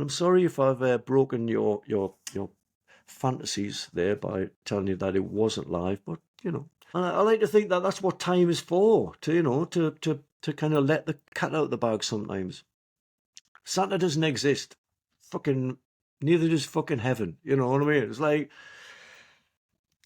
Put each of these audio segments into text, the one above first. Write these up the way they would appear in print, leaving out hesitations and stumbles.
I'm sorry if I've broken your fantasies there by telling you that it wasn't live, but I like to think that that's what time is for. To kind of let the cat out of the bag sometimes. Santa doesn't exist. Fucking neither does fucking heaven. You know what I mean? It's like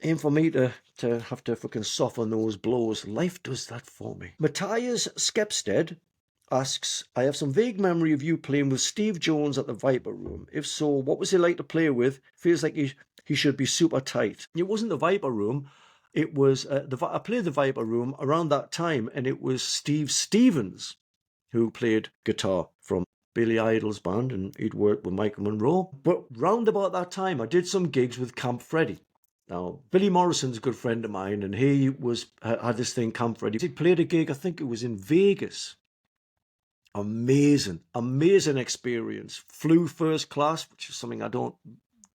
aim for me to have to fucking soften those blows. Life does that for me. Matthias Skepsted asks, I have some vague memory of you playing with Steve Jones at the Viper Room. If so, what was he like to play with? Feels like he should be super tight. It wasn't the Viper Room. It was I played the Viper Room around that time, and it was Steve Stevens who played guitar from Billy Idol's band, and he'd worked with Michael Monroe. But round about that time, I did some gigs with Camp Freddy. Now, Billy Morrison's a good friend of mine, and he had this thing, Camp Freddy. He played a gig, I think it was in Vegas. Amazing experience. Flew first class, which is something I don't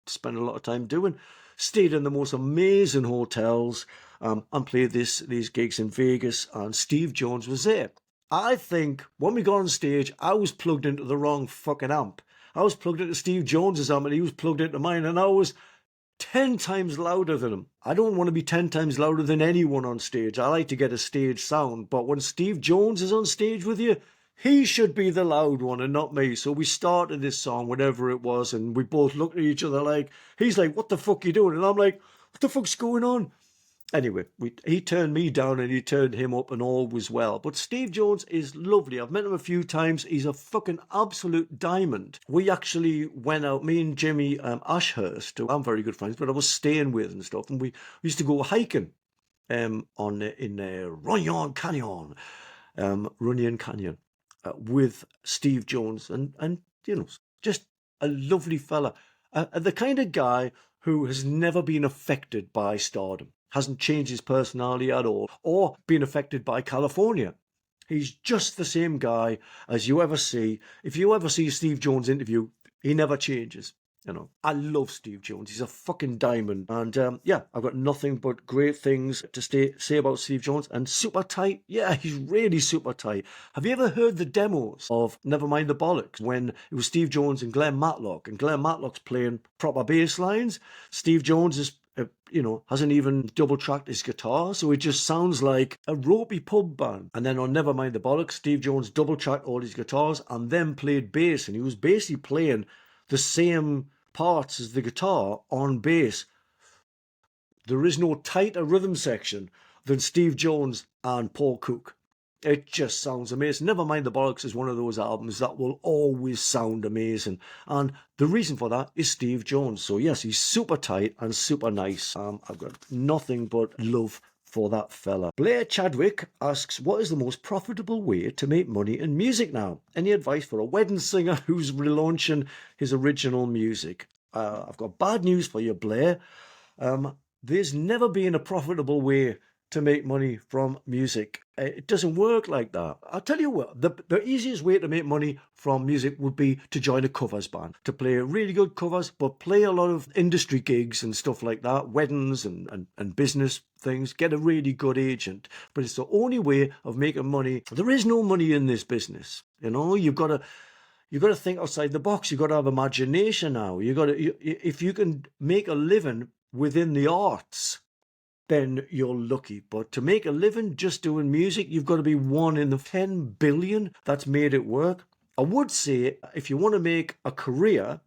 spend a lot of time doing. Stayed in the most amazing hotels, and played these gigs in Vegas, and Steve Jones was there. I think when we got on stage, I was plugged into the wrong fucking amp. I was plugged into Steve Jones's amp, and he was plugged into mine, and I was 10 times louder than him. I don't want to be 10 times louder than anyone on stage. I like to get a stage sound. But when Steve Jones is on stage with you, he should be the loud one and not me. So we started this song, whatever it was, and we both looked at each other like, he's like, what the fuck are you doing? And I'm like, what the fuck's going on? Anyway, he turned me down and he turned him up, and all was well. But Steve Jones is lovely. I've met him a few times. He's a fucking absolute diamond. We actually went out, me and Jimmy Ashurst, who I'm very good friends, but I was staying with and stuff, and we used to go hiking in Runyon Canyon, with Steve Jones, and just a lovely fella, the kind of guy who has never been affected by stardom. Hasn't changed his personality at all, or been affected by California. He's just the same guy as you ever see. If you ever see Steve Jones interview, he never changes. I love Steve Jones. He's a fucking diamond. And I've got nothing but great things to say about Steve Jones. And super tight. Yeah, he's really super tight. Have you ever heard the demos of Nevermind the Bollocks, when it was Steve Jones and Glenn Matlock, and Glenn Matlock's playing proper bass lines? Steve Jones is hasn't even double-tracked his guitar, so it just sounds like a ropey pub band. And then on Nevermind the Bollocks, Steve Jones double-tracked all his guitars and then played bass, and he was basically playing the same parts as the guitar on bass. There is no tighter rhythm section than Steve Jones and Paul Cook. It just sounds amazing. Nevermind the Bollocks is one of those albums that will always sound amazing. And the reason for that is Steve Jones. So yes, he's super tight and super nice. I've got nothing but love for that fella. Blair Chadwick asks, what is the most profitable way to make money in music now? Any advice for a wedding singer who's relaunching his original music? I've got bad news for you, Blair. There's never been a profitable way to make money from music. It doesn't work like that. I'll tell you what, the easiest way to make money from music would be to join a covers band, to play really good covers, but play a lot of industry gigs and stuff like that, weddings and business things, get a really good agent. But it's the only way of making money. There is no money in this business. You've got to think outside the box. You've got to have imagination now. If you can make a living within the arts, then you're lucky. But to make a living just doing music, you've got to be one in the 10 billion that's made it work. I would say if you want to make a career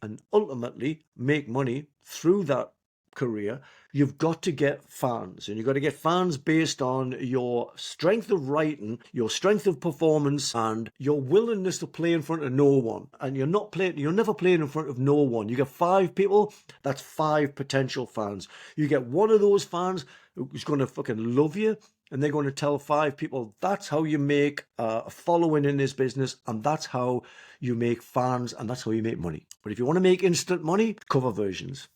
and ultimately make money through that career, you've got to get fans, and you've got to get fans based on your strength of writing, your strength of performance, and your willingness to play in front of no one. And you're never playing in front of no one. You get 5 people, that's 5 potential fans. You get one of those fans who's going to fucking love you, and they're going to tell 5 people. That's how you make a following in this business, and that's how you make fans, and that's how you make money. But if you want to make instant money, cover versions,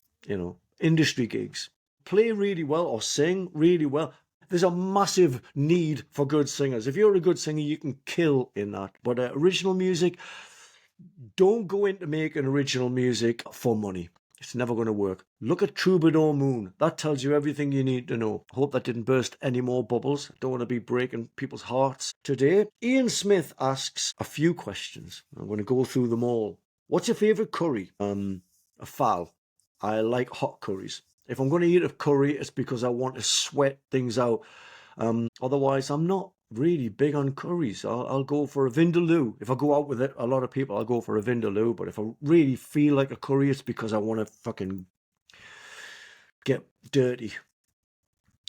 industry gigs, play really well or sing really well. There's a massive need for good singers. If you're a good singer, you can kill in that. But original music, don't go into making original music for money. It's never going to work. Look at Troubadour Moon. That tells you everything you need to know. I hope that didn't burst any more bubbles. Don't want to be breaking people's hearts today. Ian Smith asks a few questions. I'm going to go through them all. What's your favourite curry? A fowl. I like hot curries. If I'm going to eat a curry, it's because I want to sweat things out. Otherwise, I'm not really big on curries. I'll go for a vindaloo. If I go out with a lot of people, I'll go for a vindaloo. But if I really feel like a curry, it's because I want to fucking get dirty.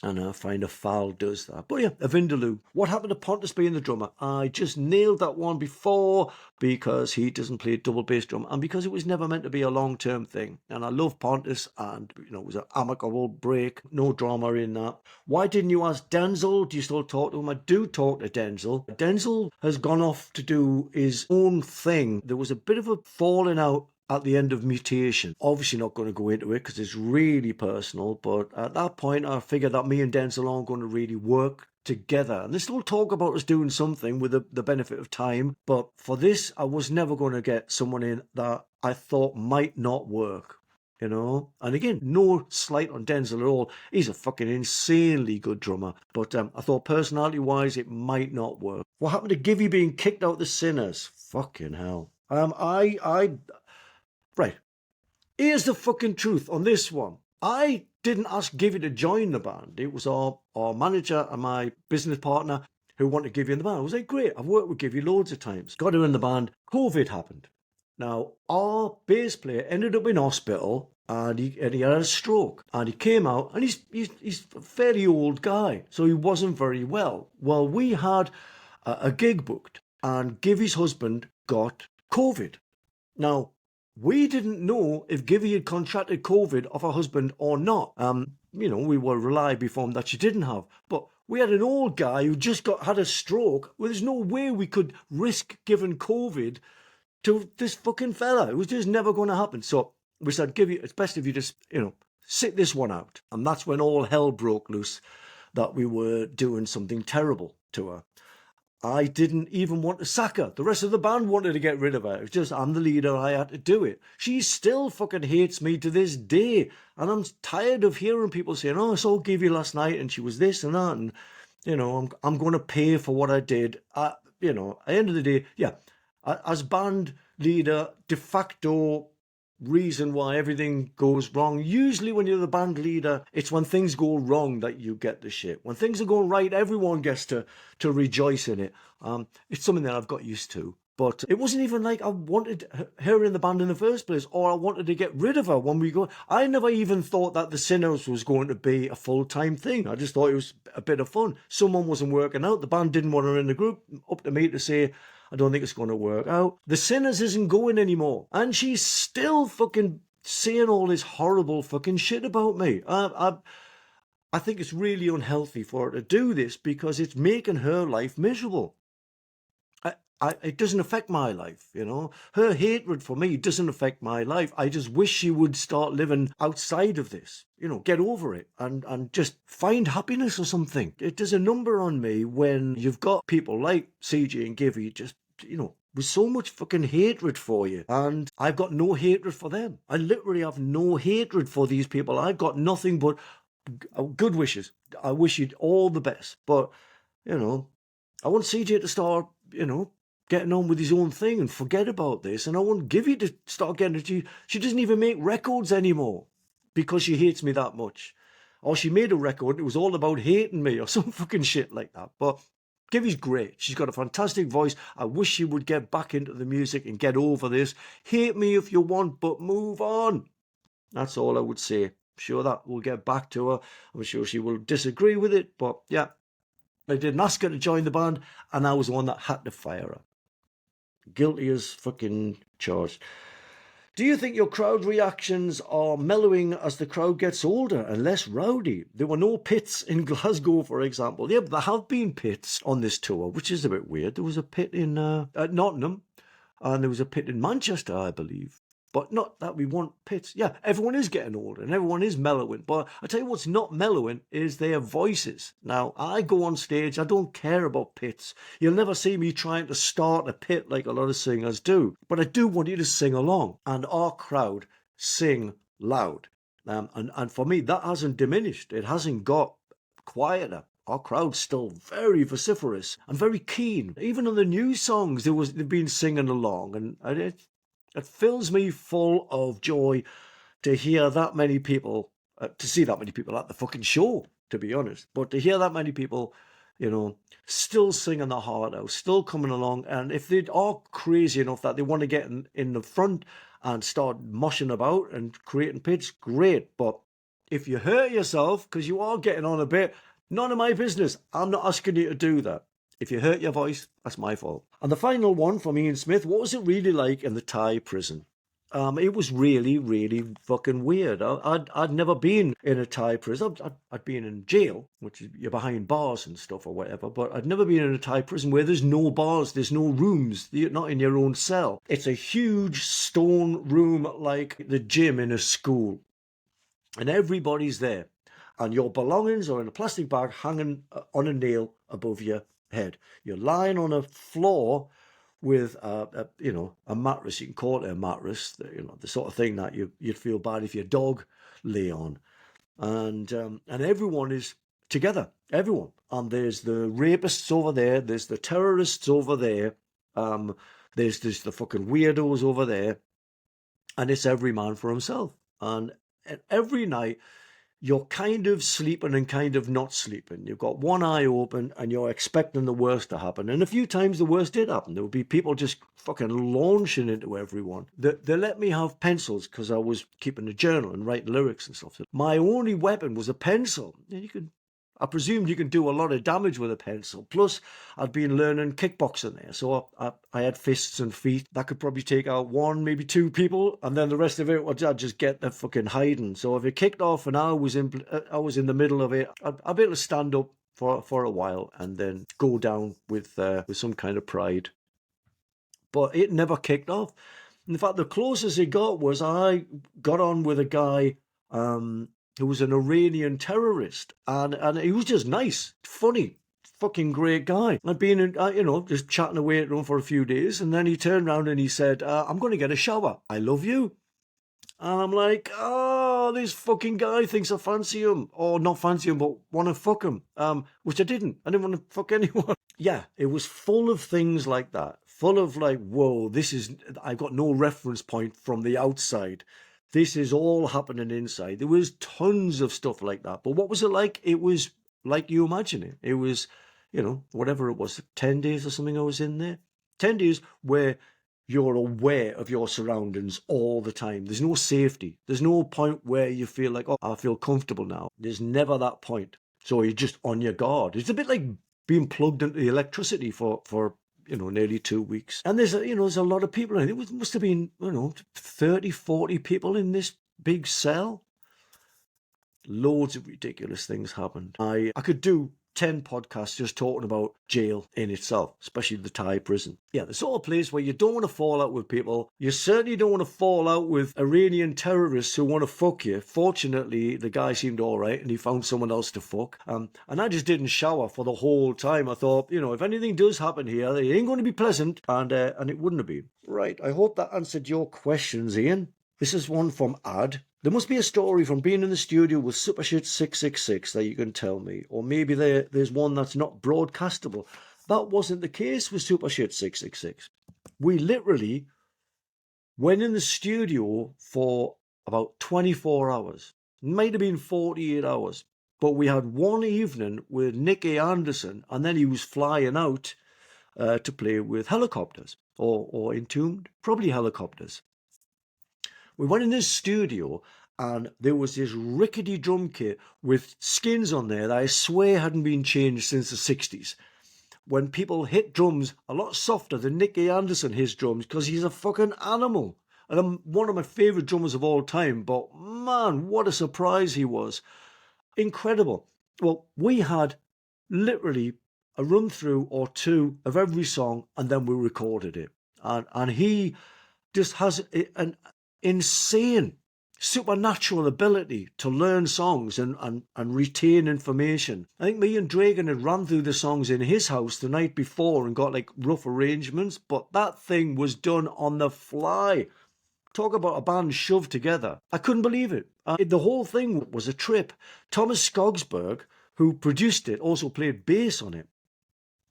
And I find a foul does that. But yeah, a Vindaloo. What happened to Pontus being the drummer? I just nailed that one before because he doesn't play double bass drum and because it was never meant to be a long-term thing. And I love Pontus and, it was an amicable break. No drama in that. Why didn't you ask Denzel? Do you still talk to him? I do talk to Denzel. Denzel has gone off to do his own thing. There was a bit of a falling out at the end of Mutation. Obviously not going to go into it because it's really personal, but at that point I figured that me and Denzel aren't going to really work together. And they still talk about us doing something with the benefit of time, but for this I was never going to get someone in that I thought might not work. And again, no slight on Denzel at all. He's a fucking insanely good drummer. But I thought personality-wise, it might not work. What happened to Givey being kicked out the Sinners? Fucking hell. Right. Here's the fucking truth on this one. I didn't ask Givey to join the band. It was our manager and my business partner who wanted Givey in the band. I was like, great, I've worked with Givey loads of times. Got her in the band. COVID happened. Now, our bass player ended up in hospital and he had a stroke. And he came out and he's a fairly old guy, so he wasn't very well. Well, we had a gig booked and Givey's husband got COVID. Now, we didn't know if Givey had contracted COVID off her husband or not. We were reliably informed that she didn't have. But we had an old guy who just had a stroke. Well, there's no way we could risk giving COVID to this fucking fella. It was just never going to happen. So we said, Givey, it's best if you just, sit this one out. And that's when all hell broke loose that we were doing something terrible to her. I didn't even want to sack her. The rest of the band wanted to get rid of her. It was just, I'm the leader, I had to do it. She still fucking hates me to this day. And I'm tired of hearing people saying, I saw Givey last night and she was this and that. And, I'm going to pay for what I did. At the end of the day, yeah, as band leader, de facto reason why everything goes wrong. Usually when you're the band leader, it's when things go wrong that you get the shit. When things are going right, everyone gets to rejoice in it. It's something that I've got used to. But it wasn't even like I wanted her in the band in the first place, or I wanted to get rid of her when we go. I never even thought that the Sinners was going to be a full-time thing. I just thought it was a bit of fun. Someone wasn't working out. The band didn't want her in the group. Up to me to say, I don't think it's going to work out. The Sinners isn't going anymore. And she's still fucking saying all this horrible fucking shit about me. I think it's really unhealthy for her to do this because it's making her life miserable. It doesn't affect my life, Her hatred for me doesn't affect my life. I just wish she would start living outside of this, get over it and just find happiness or something. It does a number on me when you've got people like CJ and Givey just, with so much fucking hatred for you. And I've got no hatred for them. I literally have no hatred for these people. I've got nothing but good wishes. I wish you all the best. But, I want CJ to start, getting on with his own thing and forget about this. And I want Givey to start getting it. She doesn't even make records anymore because she hates me that much. Or she made a record, it was all about hating me or some fucking shit like that. But Givey's great. She's got a fantastic voice. I wish she would get back into the music and get over this. Hate me if you want, but move on. That's all I would say. I'm sure that will get back to her. I'm sure she will disagree with it. But yeah, I didn't ask her to join the band and I was the one that had to fire her. Guilty as fucking charged. Do you think your crowd reactions are mellowing as the crowd gets older and less rowdy? There were no pits in Glasgow, for example. Yeah, but there have been pits on this tour, which is a bit weird. There was a pit in at Nottingham, and there was a pit in Manchester, I believe. But not that we want pits. Yeah, everyone is getting older and everyone is mellowing. But I tell you what's not mellowing is their voices. Now, I go on stage, I don't care about pits. You'll never see me trying to start a pit like a lot of singers do. But I do want you to sing along. And our crowd sing loud. And for me, that hasn't diminished. It hasn't got quieter. Our crowd's still very vociferous and very keen. Even on the new songs, they've been singing along. And It fills me full of joy to hear that many people, to see that many people at the fucking show, to be honest. But to hear that many people, still singing their heart out, still coming along. And if they are crazy enough that they want to get in the front and start moshing about and creating pits, great. But if you hurt yourself, because you are getting on a bit, none of my business. I'm not asking you to do that. If you hurt your voice, that's my fault. And the final one from Ian Smith, what was it really like in the Thai prison? It was really, really fucking weird. I'd never been in a Thai prison. I'd been in jail, which is you're behind bars and stuff or whatever, but I'd never been in a Thai prison where there's no bars, there's no rooms, you're not in your own cell. It's a huge stone room like the gym in a school, and everybody's there, and your belongings are in a plastic bag hanging on a nail above your head. You're lying on a floor with a mattress. You can call it a mattress, the sort of thing that you'd feel bad if your dog lay on, and everyone is together, everyone. And there's the rapists over there, there's the terrorists over there, there's the fucking weirdos over there, and it's every man for himself. And every night you're kind of sleeping and kind of not sleeping. You've got one eye open and you're expecting the worst to happen. And a few times the worst did happen. There would be people just fucking launching into everyone. They let me have pencils because I was keeping a journal and writing lyrics and stuff. So my only weapon was a pencil. I presumed you can do a lot of damage with a pencil. Plus, I'd been learning kickboxing there, so I had fists and feet that could probably take out one, maybe two people, and then the rest of it, I'd just get the fucking hiding. So if it kicked off and I was in the middle of it, I'd be able to stand up for a while and then go down with some kind of pride. But it never kicked off. In fact, the closest it got was I got on with a guy who was an Iranian terrorist, and he was just nice, funny, fucking great guy. I'd been, just chatting away at him for a few days, and then he turned around and he said, I'm going to get a shower. I love you. And I'm like, oh, this fucking guy thinks I fancy him, or not fancy him, but want to fuck him, which I didn't. I didn't want to fuck anyone. Yeah, it was full of things like that, full of like, whoa, I've got no reference point from the outside. This is all happening inside. There was tons of stuff like that. But what was it like? It was like you imagine it. It was, whatever it was, 10 days or something I was in there. 10 days where you're aware of your surroundings all the time. There's no safety. There's no point where you feel like, oh, I feel comfortable now. There's never that point. So you're just on your guard. It's a bit like being plugged into the electricity for nearly 2 weeks. And there's a lot of people. It must have been, 30, 40 people in this big cell. Loads of ridiculous things happened. I could do 10 podcasts just talking about jail in itself, especially the Thai prison. Yeah, the sort of place where you don't want to fall out with people. You certainly don't want to fall out with Iranian terrorists who want to fuck you. Fortunately, the guy seemed all right and he found someone else to fuck. And I just didn't shower for the whole time. I thought, if anything does happen here, it ain't going to be pleasant. And it wouldn't have been. Right, I hope that answered your questions, Ian. This is one from Ad. There must be a story from being in the studio with Supershit 666 that you can tell me. Or maybe there's one that's not broadcastable. That wasn't the case with Supershit 666. We literally went in the studio for about 24 hours. It might have been 48 hours. But we had one evening with Nicky Anderson, and then he was flying out to play with helicopters. Or Entombed. Probably helicopters. We went in this studio and there was this rickety drum kit with skins on there that I swear hadn't been changed since the 60s. When people hit drums a lot softer than Nicky Anderson hits drums because he's a fucking animal. And I'm one of my favourite drummers of all time, but man, what a surprise he was. Incredible. Well, we had literally a run through or two of every song and then we recorded it. And he just has an insane supernatural ability to learn songs and retain information. I think me and Dragan had run through the songs in his house the night before and got like rough arrangements, but that thing was done on the fly. Talk about a band shoved together. I couldn't believe it. The whole thing was a trip. Thomas Skogsberg, who produced it, also played bass on it.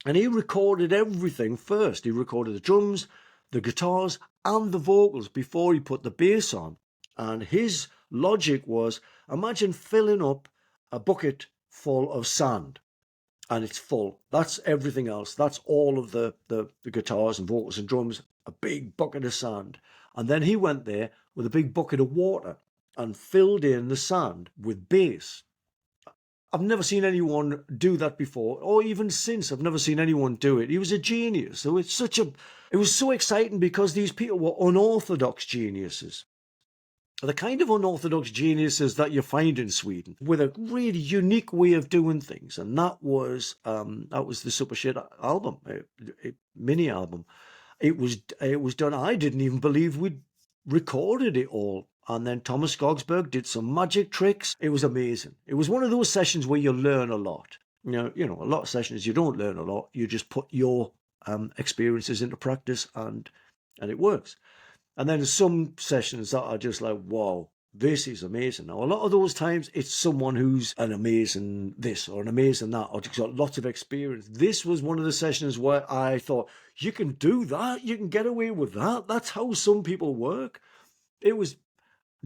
And he recorded everything first. He recorded the drums, the guitars and the vocals before he put the bass on. And his logic was, imagine filling up a bucket full of sand and it's full. That's everything else. That's all of the guitars and vocals and drums, a big bucket of sand. And then he went there with a big bucket of water and filled in the sand with bass. I've never seen anyone do that before, or even since. I've never seen anyone do it. He was a genius. So it was so exciting because these people were unorthodox geniuses. The kind of unorthodox geniuses that you find in Sweden, with a really unique way of doing things, and that was the Supershit album, a mini album. It was done. I didn't even believe we'd recorded it all. And then Thomas Skogsberg did some magic tricks. It was amazing. It was one of those sessions where you learn a lot. You know, a lot of sessions you don't learn a lot. You just put your experiences into practice, and it works. And then there's some sessions that are just like, wow, this is amazing. Now, a lot of those times it's someone who's an amazing this or an amazing that, or just got lots of experience. This was one of the sessions where I thought, you can do that. You can get away with that. That's how some people work. It was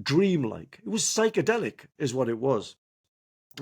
dreamlike. It was psychedelic is what it was.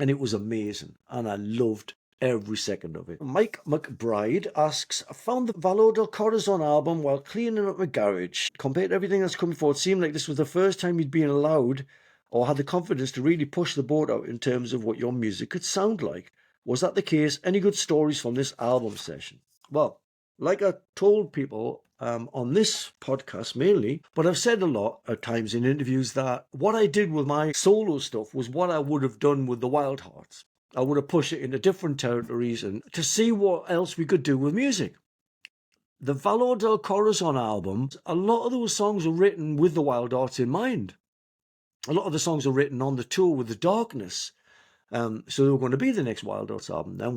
And it was amazing. And I loved every second of it. Mike McBride asks, I found the Valor Corazone album while cleaning up my garage. Compared to everything that's coming forward, it seemed like this was the first time you'd been allowed or had the confidence to really push the boat out in terms of what your music could sound like. Was that the case? Any good stories from this album session? Well, like I told people on this podcast mainly, but I've said a lot at times in interviews that what I did with my solo stuff was what I would have done with the Wildhearts. I would have pushed it into different territories and to see what else we could do with music. The Valor Corazone album, a lot of those songs are written with the Wildhearts in mind. A lot of the songs are written on the tour with the Darkness. So they were going to be the next Wildhearts album. Then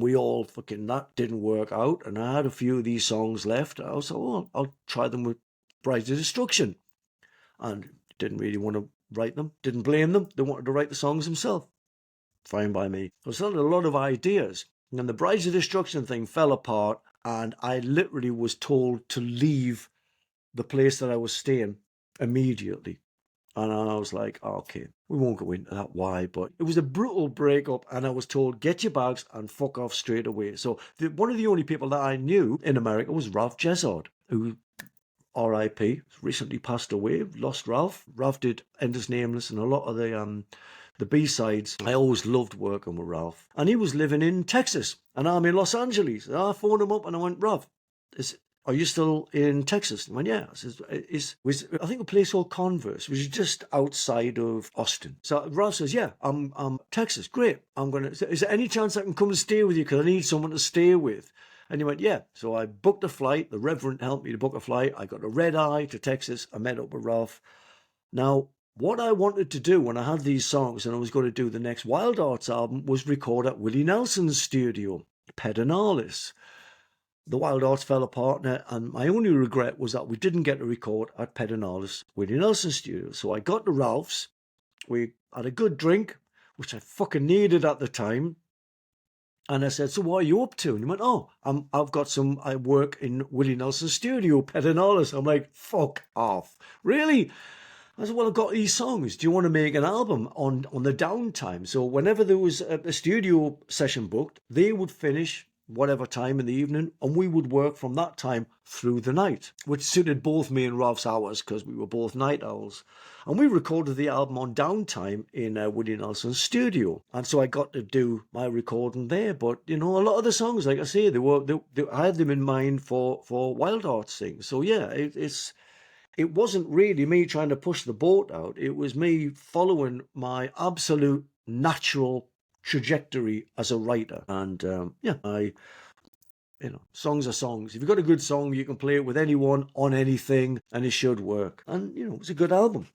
that didn't work out. And I had a few of these songs left. I was like, well, I'll try them with Brides of Destruction. And didn't really want to write them. Didn't blame them. They wanted to write the songs themselves. Fine by me. I still had a lot of ideas. And then the Brides of Destruction thing fell apart. And I literally was told to leave the place that I was staying immediately. And I was like, okay, we won't go into that why, but it was a brutal breakup. And I was told, get your bags and fuck off straight away. So one of the only people that I knew in America was Ralph Jessard, who, R.I.P., recently passed away. Lost Ralph. Ralph did Endless Nameless and a lot of the B-sides. I always loved working with Ralph. And he was living in Texas, and I'm in Los Angeles. And I phoned him up and I went, Ralph, are you still in Texas? And he went, yeah. I think a place called Converse, which is just outside of Austin. So Ralph says, yeah, I'm Texas. Great. Is there any chance I can come and stay with you? Because I need someone to stay with. And he went, yeah. So I booked a flight. The Reverend helped me to book a flight. I got a red eye to Texas. I met up with Ralph. Now, what I wanted to do when I had these songs and I was going to do the next Wildhearts album was record at Willie Nelson's studio, Pedernales. The Wildhearts fell apart, and my only regret was that we didn't get to record at Pedernales, Willie Nelson's studio. So I got to Ralph's. We had a good drink, which I fucking needed at the time. And I said, so what are you up to? And he went, I work in Willie Nelson's studio, Pedernales. I'm like, fuck off. Really? I said, well, I've got these songs. Do you want to make an album on the downtime? So whenever there was a studio session booked, they would finish whatever time in the evening, and we would work from that time through the night, which suited both me and Ralph's hours because we were both night owls. And we recorded the album on downtime in Willie Nelson's studio. And so I got to do my recording there. But, a lot of the songs, like I say, I had them in mind for Wildhearts things. So yeah, it wasn't really me trying to push the boat out. It was me following my absolute natural trajectory as a writer. And songs are songs. If you've got a good song, you can play it with anyone on anything and it should work. And, it was a good album.